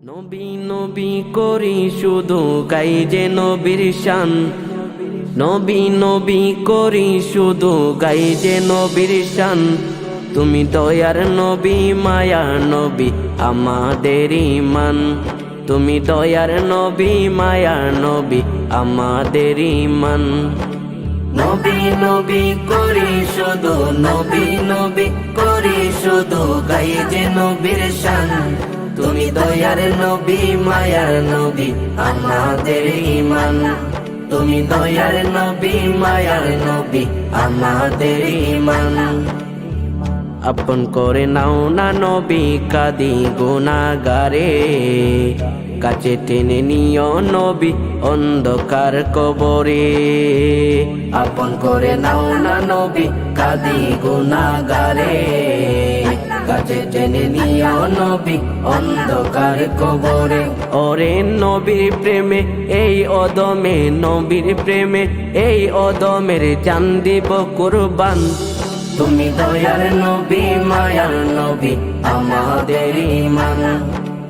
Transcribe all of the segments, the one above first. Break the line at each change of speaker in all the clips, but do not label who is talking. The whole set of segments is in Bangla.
নবী নবী করি শুধু গাই যে নবীর শান। নবী নবী করি শুধু গাই যে নবীর শান। তুমি দয়ার নবী মায়ার নবী আমাদের ঈমান। তুমি দয়ার নবী মায়ার নবী আমাদের ঈমান। নবী নবী করি শুধু নবী নবী করি শুধু গাই যে নবীর শান। তুমি দয়ার নবী মায়ার নবী আমাদের ঈমান। তুমি দয়ার নবী মায়ার নবী আমাদের ঈমান। আপন করে নাও না নবী কাদি গুনাহগারে। কাছে টেনে নিও নবী অন্ধকার কবরে। আপন করে নাও না নবী কাদি গুনাহগারে। কাছে টেনে নিও নবী অন্ধকার কবরে। ওরে নবীর প্রেমে এই অদমে, নবীর প্রেমে এই অদমের জান দিব কুরবান। তুমি দয়ার নবী মায়ার নবী আমাদের ঈমান।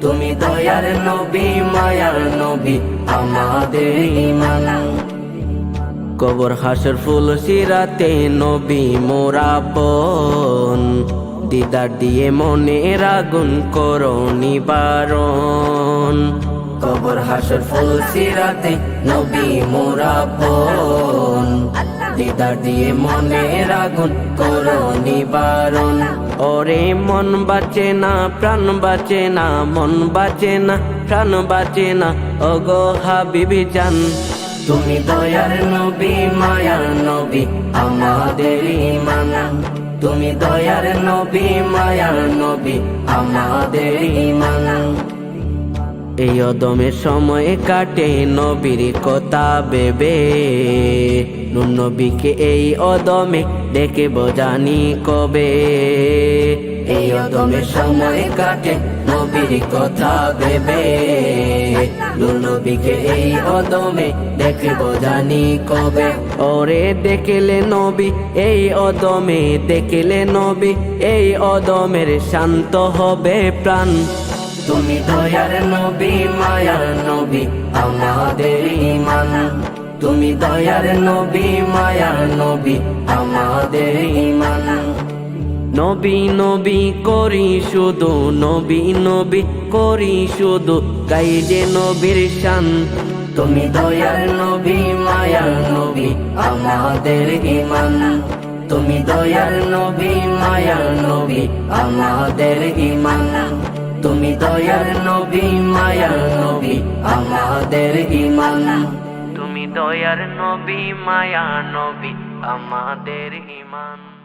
তুমি দয়ার নবী মায়ার নবী আমাদের ঈমান। কবর হাসর ফুল সিরাতে নবী মোরা আপন। দিদার দিয়ে মনের আগুন করো নিবারণ। কবর হাসর ফুল সিরাতে নবী মোরা আপন। দিদার দিয়ে মনের আগুন করো নিবারণ। ওরে মন বাঁচে না প্রাণ বাঁচে না, মন বাঁচে না প্রাণ বাঁচে না ওগো হাবিবি জান। তুমি দয়ার নবী মায়ার নবী আমাদের ঈমান। তুমি দয়ার নবী মায়ার নবী আমাদের ঈমান। এই অদমের সময় কাটে নবীর কথা ভেবে। নূর নবীকে এই অদমে দেখে বোঝানি কবে। এই অদমের সময় কাটে নবীর কথা ভেবে। নূর নবীকে এই অদমে দেখে বোঝানি কবে। ওরে দেখলে নবী এই অদমে, দেখলে নবী এই অদমের শান্ত হবে প্রাণ। তুমি দয়ার নবী মায়ার নবী আমাদের ঈমান। তুমি দয়ার নবী মায়ার নবী আমাদের ঈমান। নবী নবী করি শুধু নবী নবী করি শুধু গাই যে নবীর শান। তুমি দয়ার নবী মায়ার নবী আমাদের ঈমান। তুমি দয়ার নবী মায়ার নবী আমাদের ঈমান। তুমি দয়ার নবী মায়ার নবী আমাদের ঈমান। তুমি দয়ার নবী মায়ার নবী আমাদের ঈমান।